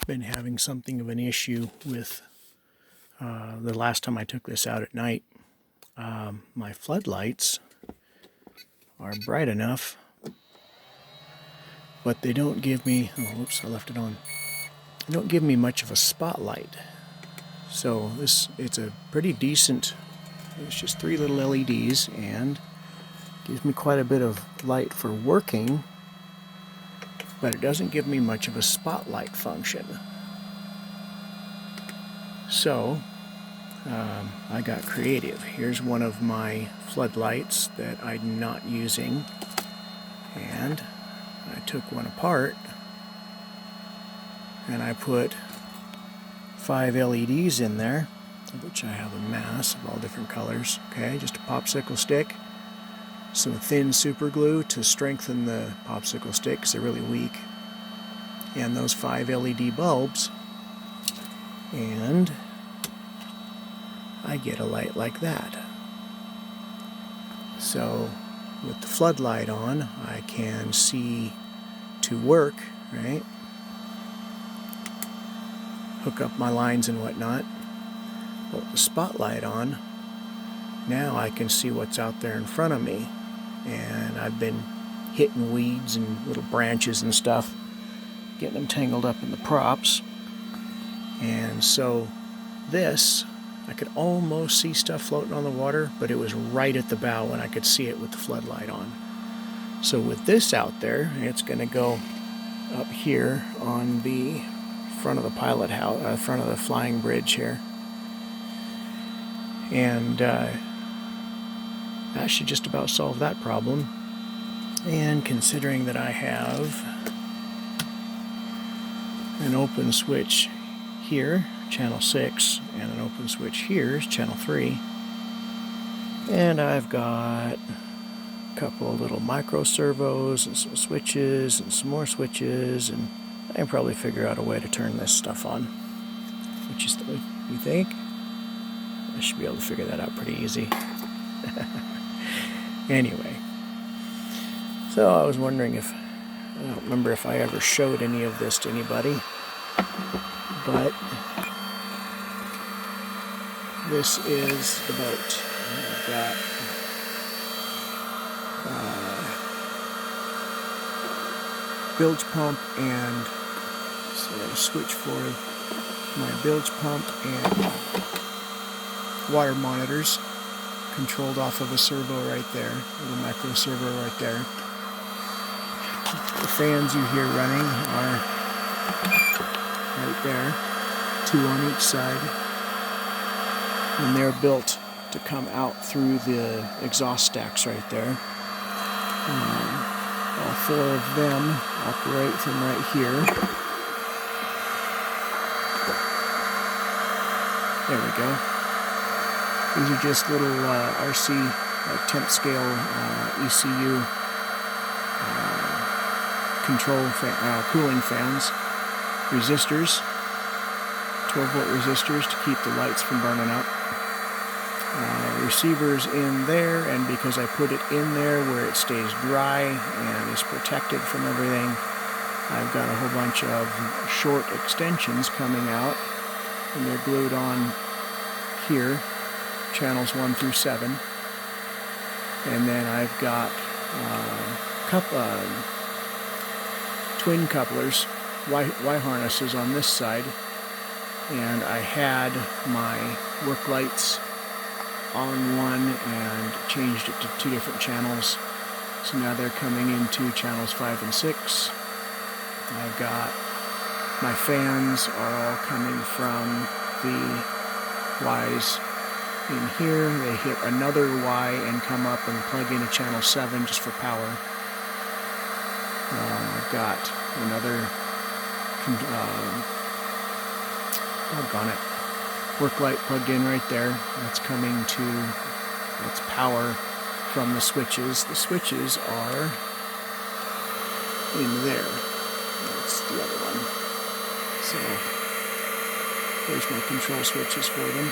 been having something of an issue with the last time I took this out at night. My floodlights are bright enough, but they don't give me, oh, oops, I left it on. They don't give me much of a spotlight. So it's a pretty decent, it's just 3 little LEDs and gives me quite a bit of light for working, but it doesn't give me much of a spotlight function. So I got creative. Here's one of my floodlights that I'm not using, and I took one apart and I put 5 LEDs in there, of which I have a mass of all different colors. Okay, just a popsicle stick, some thin super glue to strengthen the popsicle stick because they're really weak, and those 5 LED bulbs, and I get a light like that. So with the floodlight on, I can see to work, right? Hook up my lines and whatnot. But with the spotlight on, now I can see what's out there in front of me. And I've been hitting weeds and little branches and stuff, getting them tangled up in the props. And so this, I could almost see stuff floating on the water, but it was right at the bow when I could see it with the floodlight on. So with this out there, it's going to go up here on the front of the pilot house, front of the flying bridge here. And that should just about solve that problem. And considering that I have an open switch here, channel 6, and an open switch here is channel 3, and I've got a couple of little micro servos and some switches and some more switches, and I can probably figure out a way to turn this stuff on. Which is, you think? I should be able to figure that out pretty easy. Anyway, so I was wondering if, I don't remember if I ever showed any of this to anybody, but this is the boat. I've got bilge pump and so switch for my bilge pump and water monitors controlled off of a servo right there, a little micro servo right there. The fans you hear running are right there, 2 on each side, and they're built to come out through the exhaust stacks right there. All 4 of them operate from right here. There we go. These are just little RC, like temp scale ECU cooling fans, resistors, 12-volt resistors to keep the lights from burning up. Receivers in there, and because I put it in there where it stays dry and is protected from everything, I've got a whole bunch of short extensions coming out, and they're glued on here, channels 1 through 7. And then I've got twin couplers, Y harnesses on this side, and I had my work lights on one and changed it to 2 different channels. So now they're coming into channels 5 and 6. I've got my fans are all coming from the Ys in here. They hit another Y and come up and plug into channel 7 just for power. I've got another doggone it, work light plugged in right there. That's coming to, that's power from the switches. The switches are in there. That's the other one. So there's my control switches for them.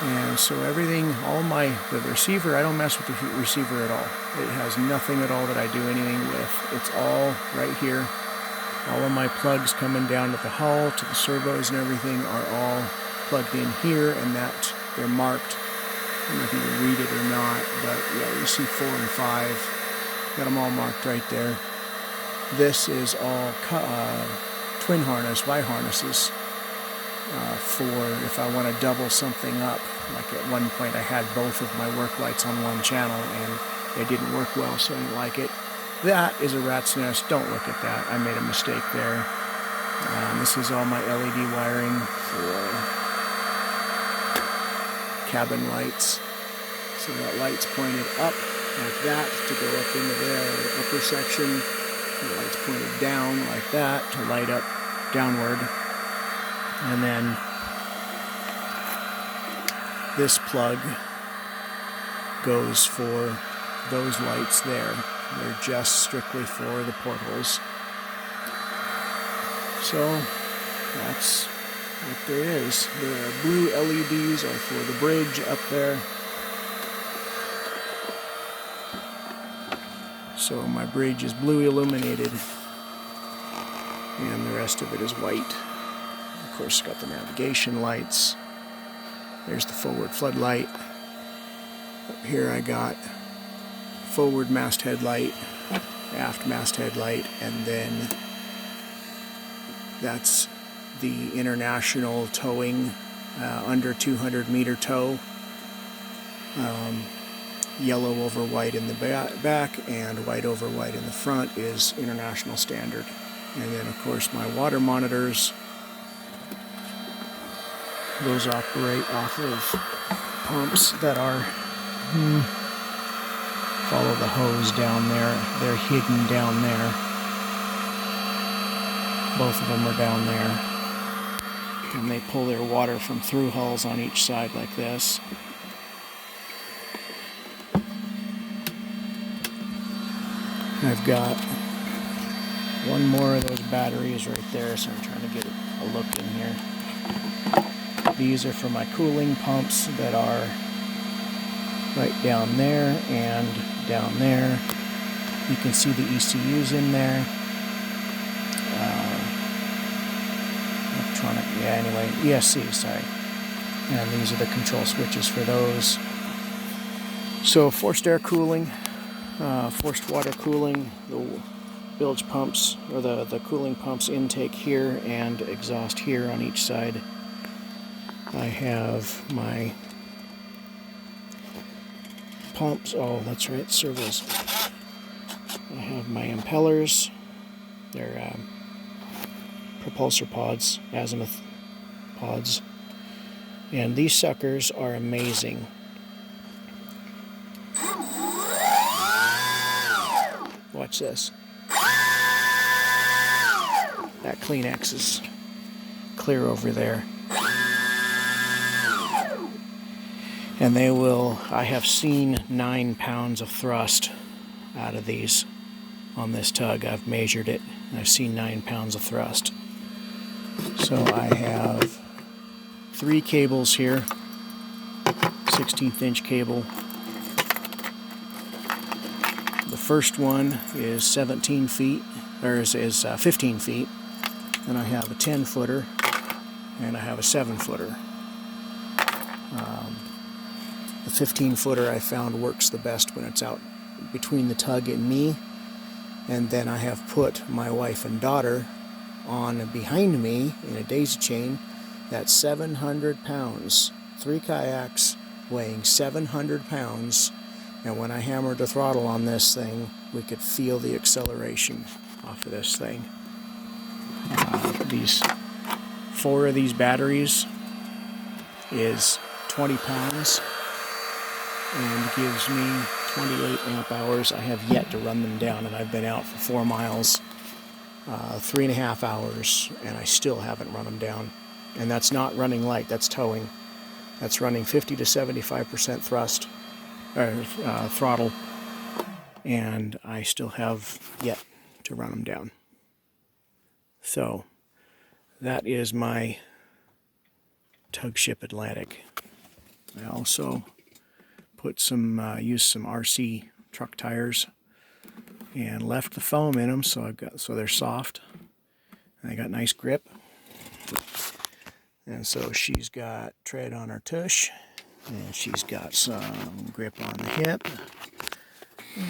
And so everything, the receiver, I don't mess with the receiver at all. It has nothing at all that I do anything with. It's all right here. All of my plugs coming down to the hull, to the servos and everything are all plugged in here, and that they're marked. I don't know if you can read it or not, but yeah, you see 4 and 5. Got them all marked right there. This is all twin harness, Y harnesses, for if I want to double something up. Like at one point I had both of my work lights on one channel and it didn't work well, so I didn't like it. That is a rat's nest. Don't look at that. I made a mistake there. This is all my LED wiring for cabin lights. So that light's pointed up like that to go up into the upper section. The light's pointed down like that to light up downward. And then this plug goes for those lights there. They're just strictly for the portholes. So that's what there is. The blue LEDs are for the bridge up there. So my bridge is blue illuminated and the rest of it is white. Of course, it's got the navigation lights. There's the forward floodlight. Up here I got forward masthead light, aft masthead light, and then that's the international towing, under 200 meter tow. Yellow over white in the back and white over white in the front is international standard. And then of course my water monitors, those operate off of pumps that are follow the hose down there. They're hidden down there. Both of them are down there. And they pull their water from through hulls on each side like this. I've got one more of those batteries right there, so I'm trying to get a look in here. These are for my cooling pumps that are right down there and down there. You can see the ECUs in there. Electronic, yeah, anyway, ESC, sorry. And these are the control switches for those. So forced air cooling, forced water cooling, the bilge pumps, or the cooling pumps intake here and exhaust here on each side. I have my pumps, oh that's right, servos. I have my impellers, they're propulsor pods, azimuth pods, and these suckers are amazing. Watch this. That Kleenex is clear over there. And they will, I have seen 9 pounds of thrust out of these on this tug. I've measured it, and I've seen 9 pounds of thrust. So I have 3 cables here, 16th inch cable. The first one is 17 feet, or is 15 feet. Then I have a 10 footer, and I have a 7 footer. The 15 footer I found works the best when it's out between the tug and me. And then I have put my wife and daughter on behind me in a daisy chain. That's 700 pounds. 3 kayaks weighing 700 pounds. And when I hammered the throttle on this thing, we could feel the acceleration off of this thing. These 4 of these batteries is 20 pounds and gives me 28 amp hours. I have yet to run them down, and I've been out for 4 miles, 3.5 hours, and I still haven't run them down. And that's not running light, that's towing. That's running 50 to 75% thrust, or throttle, and I still have yet to run them down. So that is my Tug Ship Atlantic. I also put used some RC truck tires and left the foam in them, so they're soft. I got nice grip. And so she's got tread on her tush, and she's got some grip on the hip,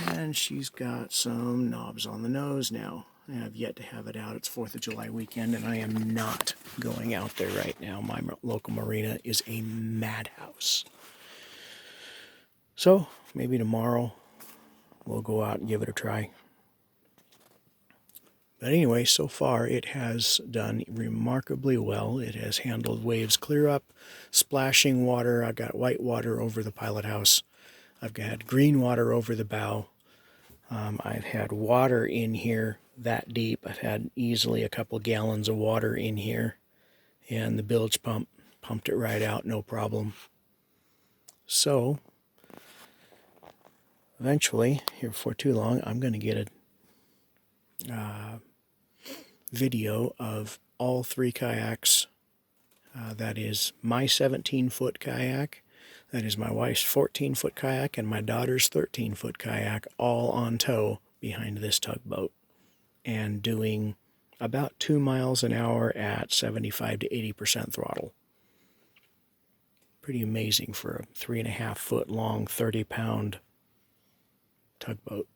and she's got some knobs on the nose now. I have yet to have it out. It's 4th of July weekend, and I am not going out there right now. My local marina is a madhouse. So maybe tomorrow we'll go out and give it a try. But anyway, so far it has done remarkably well. It has handled waves clear up, splashing water. I've got white water over the pilot house. I've got green water over the bow. I've had water in here that deep. I've had easily a couple gallons of water in here. And the bilge pump pumped it right out, no problem. So, eventually, here before too long, I'm going to get a video of all 3 kayaks. That is my 17-foot kayak, that is my wife's 14-foot kayak, and my daughter's 13-foot kayak, all on tow behind this tugboat, and doing about 2 miles an hour at 75 to 80% throttle. Pretty amazing for a 3.5-foot long, 30-pound tugboat.